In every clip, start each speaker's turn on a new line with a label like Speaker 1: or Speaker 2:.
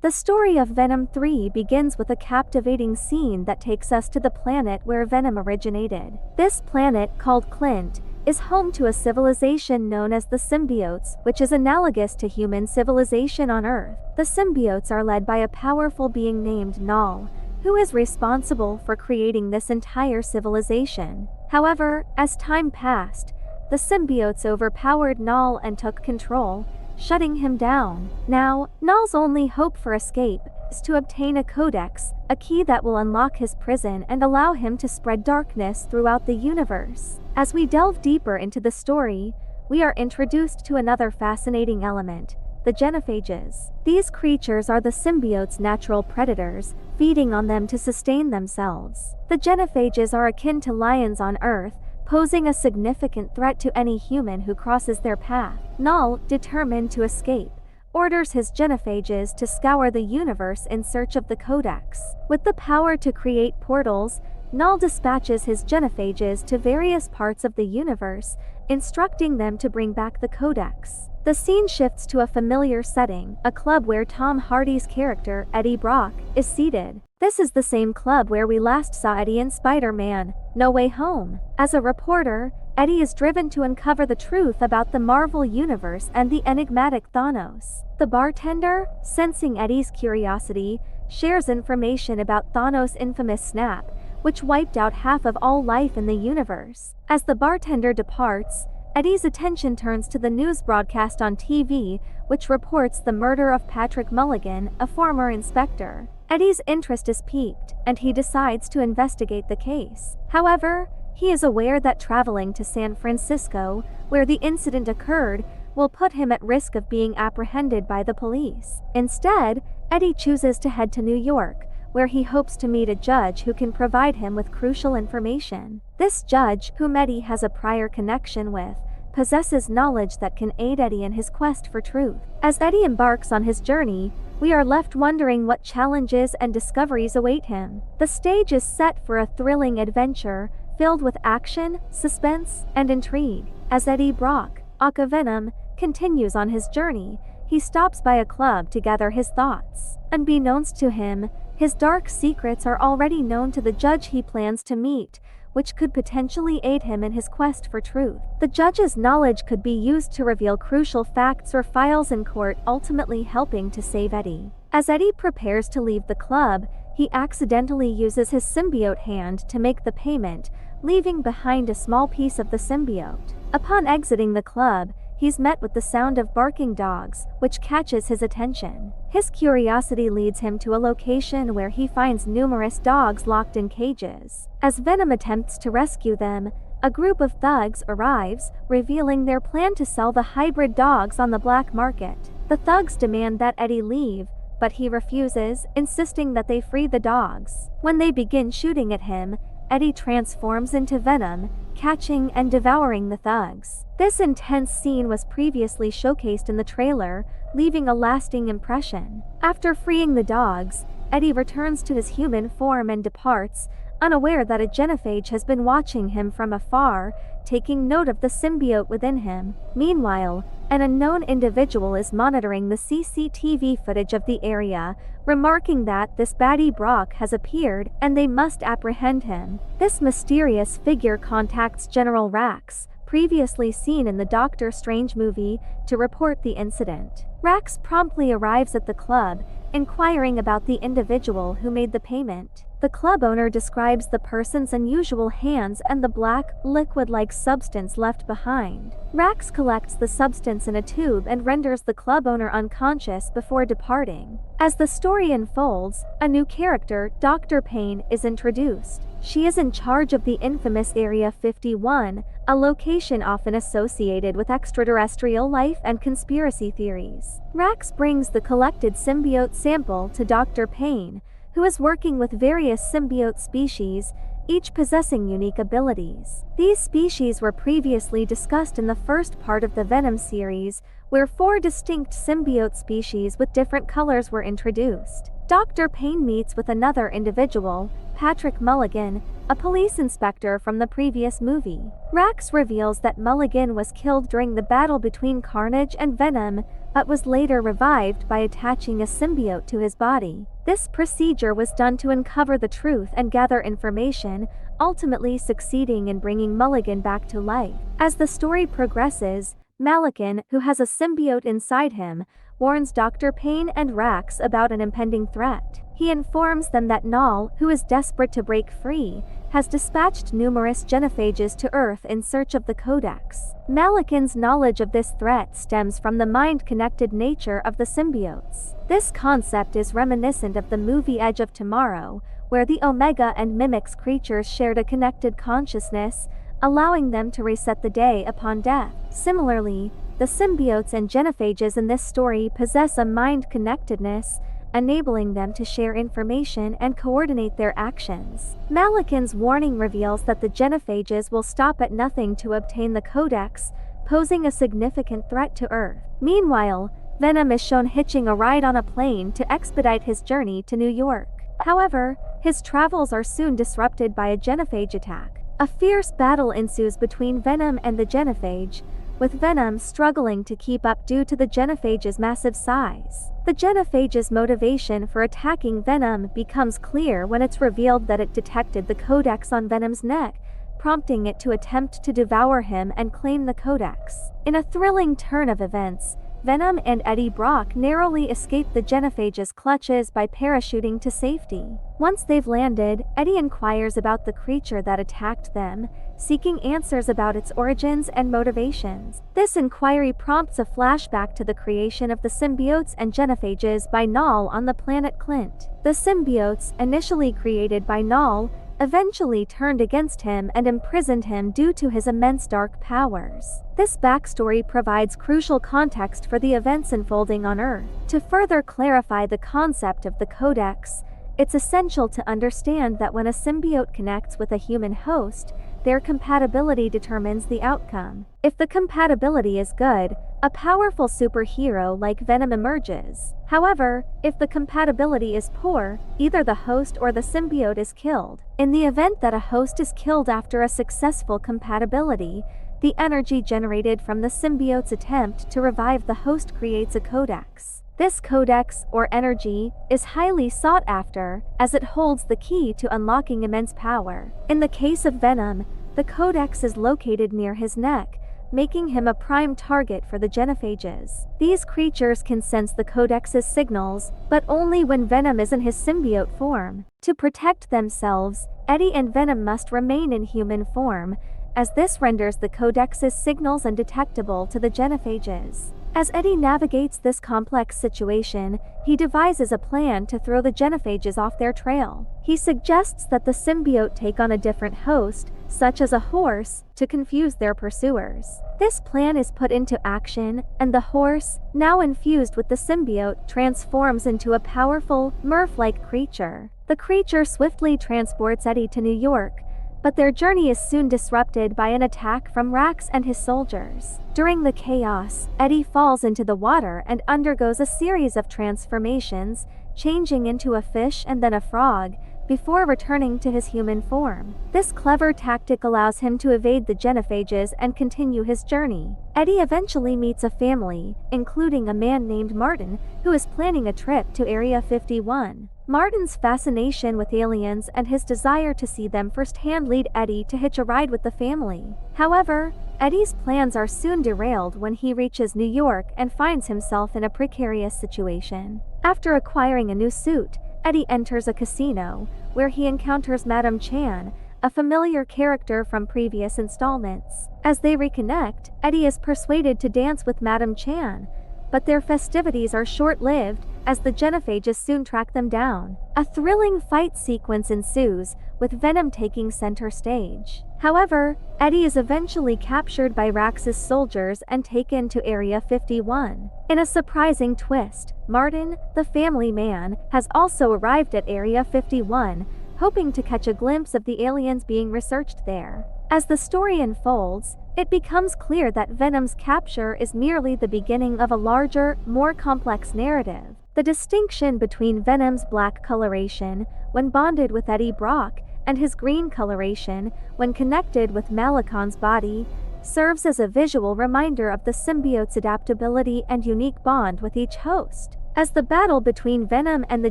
Speaker 1: The story of Venom 3 begins with a captivating scene that takes us to the planet where Venom originated. This planet, called Clint, is home to a civilization known as the symbiotes, which is analogous to human civilization on Earth. The symbiotes are led by a powerful being named Knull, who is responsible for creating this entire civilization. However, as time passed, the symbiotes overpowered Knull and took control, shutting him down. Now, Knull's only hope for escape is to obtain a codex, a key that will unlock his prison and allow him to spread darkness throughout the universe. As we delve deeper into the story, we are introduced to another fascinating element: the Xenophages. These creatures are the symbiotes' natural predators, feeding on them to sustain themselves. The Xenophages are akin to lions on Earth, posing a significant threat to any human who crosses their path. Knull, determined to escape, orders his Xenophages to scour the universe in search of the codex. With the power to create portals, Knull dispatches his Xenophages to various parts of the universe, instructing them to bring back the codex. The scene shifts to a familiar setting, a club where Tom Hardy's character, Eddie Brock, is seated. This is the same club where we last saw Eddie in Spider-Man: No Way Home. As a reporter, Eddie is driven to uncover the truth about the Marvel Universe and the enigmatic Thanos. The bartender, sensing Eddie's curiosity, shares information about Thanos' infamous snap, which wiped out half of all life in the universe. As the bartender departs, Eddie's attention turns to the news broadcast on TV, which reports the murder of Patrick Mulligan, a former inspector. Eddie's interest is piqued, and he decides to investigate the case. However, he is aware that traveling to San Francisco, where the incident occurred, will put him at risk of being apprehended by the police. Instead, Eddie chooses to head to New York, where he hopes to meet a judge who can provide him with crucial information. This judge, whom Eddie has a prior connection with, possesses knowledge that can aid Eddie in his quest for truth. As Eddie embarks on his journey, we are left wondering what challenges and discoveries await him. The stage is set for a thrilling adventure filled with action, suspense, and intrigue. As Eddie Brock, aka Venom, continues on his journey, he stops by a club to gather his thoughts. Unbeknownst to him, his dark secrets are already known to the judge he plans to meet, which could potentially aid him in his quest for truth. The judge's knowledge could be used to reveal crucial facts or files in court, ultimately helping to save Eddie. As Eddie prepares to leave the club, he accidentally uses his symbiote hand to make the payment, leaving behind a small piece of the symbiote. Upon exiting the club, he's met with the sound of barking dogs, which catches his attention. His curiosity leads him to a location where he finds numerous dogs locked in cages. As Venom attempts to rescue them, a group of thugs arrives, revealing their plan to sell the hybrid dogs on the black market. The thugs demand that Eddie leave, but he refuses, insisting that they free the dogs. When they begin shooting at him, Eddie transforms into Venom, catching and devouring the thugs. This intense scene was previously showcased in the trailer, leaving a lasting impression. After freeing the dogs, Eddie returns to his human form and departs, unaware that a Xenophage has been watching him from afar, taking note of the symbiote within him. Meanwhile, an unknown individual is monitoring the CCTV footage of the area, remarking that this baddie Brock has appeared and they must apprehend him. This mysterious figure contacts General Rax, previously seen in the Doctor Strange movie, to report the incident. Rax promptly arrives at the club, inquiring about the individual who made the payment. The club owner describes the person's unusual hands and the black, liquid-like substance left behind. Rax collects the substance in a tube and renders the club owner unconscious before departing. As the story unfolds, a new character, Dr. Paine, is introduced. She is in charge of the infamous Area 51, a location often associated with extraterrestrial life and conspiracy theories. Rax brings the collected symbiote sample to Dr. Paine, who is working with various symbiote species, each possessing unique abilities. These species were previously discussed in the first part of the Venom series, where 4 distinct symbiote species with different colors were introduced. Dr. Paine meets with another individual, Patrick Mulligan, a police inspector from the previous movie. Rax reveals that Mulligan was killed during the battle between Carnage and Venom, but was later revived by attaching a symbiote to his body. This procedure was done to uncover the truth and gather information, ultimately succeeding in bringing Mulligan back to life. As the story progresses, Mulligan, who has a symbiote inside him, warns Dr. Paine and Rax about an impending threat. He informs them that Knull, who is desperate to break free, has dispatched numerous Xenophages to Earth in search of the codex. Mulligan's knowledge of this threat stems from the mind-connected nature of the symbiotes. This concept is reminiscent of the movie Edge of Tomorrow, where the Omega and Mimics creatures shared a connected consciousness, allowing them to reset the day upon death. Similarly, the symbiotes and Xenophages in this story possess a mind-connectedness, enabling them to share information and coordinate their actions. Mulligan's warning reveals that the Xenophages will stop at nothing to obtain the codex, posing a significant threat to Earth. Meanwhile, Venom is shown hitching a ride on a plane to expedite his journey to New York. However, his travels are soon disrupted by a Xenophage attack. A fierce battle ensues between Venom and the Xenophage, with Venom struggling to keep up due to the Xenophage's massive size. The Xenophage's motivation for attacking Venom becomes clear when it's revealed that it detected the codex on Venom's neck, prompting it to attempt to devour him and claim the codex. In a thrilling turn of events, Venom and Eddie Brock narrowly escape the Xenophage's clutches by parachuting to safety. Once they've landed, Eddie inquires about the creature that attacked them, seeking answers about its origins and motivations. This inquiry prompts a flashback to the creation of the symbiotes and Xenophages by Knull on the planet Clint. The symbiotes, initially created by Knull, eventually turned against him and imprisoned him due to his immense dark powers. This backstory provides crucial context for the events unfolding on Earth. To further clarify the concept of the codex, it's essential to understand that when a symbiote connects with a human host, their compatibility determines the outcome. If the compatibility is good, a powerful superhero like Venom emerges. However, if the compatibility is poor, either the host or the symbiote is killed. In the event that a host is killed after a successful compatibility, the energy generated from the symbiote's attempt to revive the host creates a codex. This codex, or energy, is highly sought after, as it holds the key to unlocking immense power. In the case of Venom, the codex is located near his neck, making him a prime target for the Xenophages. These creatures can sense the codex's signals, but only when Venom is in his symbiote form. To protect themselves, Eddie and Venom must remain in human form, as this renders the codex's signals undetectable to the Xenophages. As Eddie navigates this complex situation, he devises a plan to throw the Xenophages off their trail. He suggests that the symbiote take on a different host, such as a horse, to confuse their pursuers. This plan is put into action, and the horse, now infused with the symbiote, transforms into a powerful, Murph-like creature. The creature swiftly transports Eddie to New York, but their journey is soon disrupted by an attack from Rax and his soldiers. During the chaos, Eddie falls into the water and undergoes a series of transformations, changing into a fish and then a frog, before returning to his human form. This clever tactic allows him to evade the Xenophages and continue his journey. Eddie eventually meets a family, including a man named Martin, who is planning a trip to Area 51. Martin's fascination with aliens and his desire to see them firsthand lead Eddie to hitch a ride with the family. However, Eddie's plans are soon derailed when he reaches New York and finds himself in a precarious situation. After acquiring a new suit, Eddie enters a casino, where he encounters Madame Chan, a familiar character from previous installments. As they reconnect, Eddie is persuaded to dance with Madame Chan, but their festivities are short-lived, as the Xenophages soon track them down. A thrilling fight sequence ensues, with Venom taking center stage. However, Eddie is eventually captured by Rax's soldiers and taken to Area 51. In a surprising twist, Martin, the family man, has also arrived at Area 51, hoping to catch a glimpse of the aliens being researched there. As the story unfolds, it becomes clear that Venom's capture is merely the beginning of a larger, more complex narrative. The distinction between Venom's black coloration, when bonded with Eddie Brock, and his green coloration, when connected with Malacon's body, serves as a visual reminder of the symbiote's adaptability and unique bond with each host. As the battle between Venom and the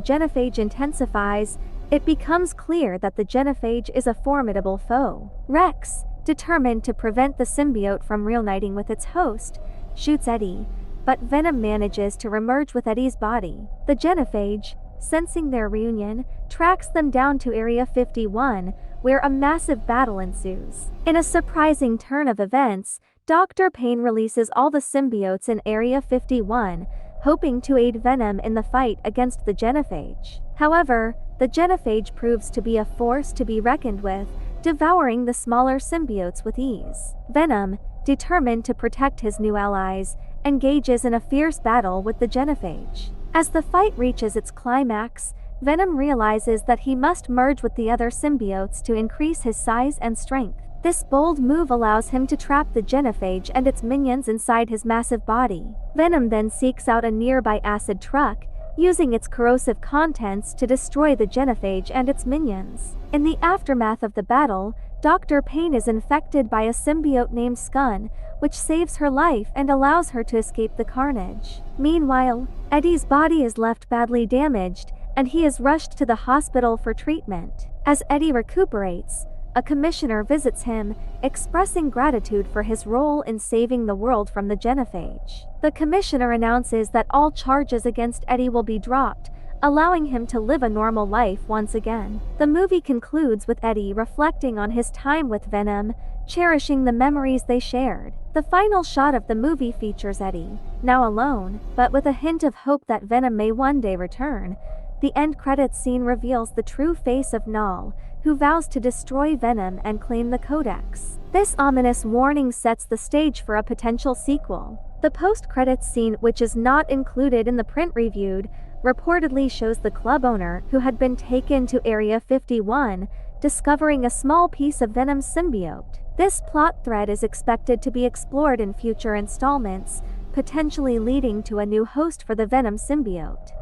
Speaker 1: Xenophage intensifies, it becomes clear that the Xenophage is a formidable foe. Rex, determined to prevent the symbiote from reuniting with its host, shoots Eddie, but Venom manages to remerge with Eddie's body. The Xenophage, sensing their reunion, tracks them down to Area 51, where a massive battle ensues. In a surprising turn of events, Dr. Paine releases all the symbiotes in Area 51, hoping to aid Venom in the fight against the Xenophage. However, the Xenophage proves to be a force to be reckoned with, devouring the smaller symbiotes with ease. Venom, determined to protect his new allies, engages in a fierce battle with the Xenophage. As the fight reaches its climax, Venom realizes that he must merge with the other symbiotes to increase his size and strength. This bold move allows him to trap the Xenophage and its minions inside his massive body. Venom then seeks out a nearby acid truck, using its corrosive contents to destroy the Xenophage and its minions. In the aftermath of the battle, Dr. Paine is infected by a symbiote named Skun, which saves her life and allows her to escape the carnage. Meanwhile, Eddie's body is left badly damaged, and he is rushed to the hospital for treatment. As Eddie recuperates, a commissioner visits him, expressing gratitude for his role in saving the world from the Xenophage. The commissioner announces that all charges against Eddie will be dropped, allowing him to live a normal life once again. The movie concludes with Eddie reflecting on his time with Venom, cherishing the memories they shared. The final shot of the movie features Eddie, now alone, but with a hint of hope that Venom may one day return. The end credits scene reveals the true face of Knull, who vows to destroy Venom and claim the codex. This ominous warning sets the stage for a potential sequel. The post-credits scene, which is not included in the print reviewed, reportedly shows the club owner, who had been taken to Area 51, discovering a small piece of Venom's symbiote. This plot thread is expected to be explored in future installments, potentially leading to a new host for the Venom symbiote.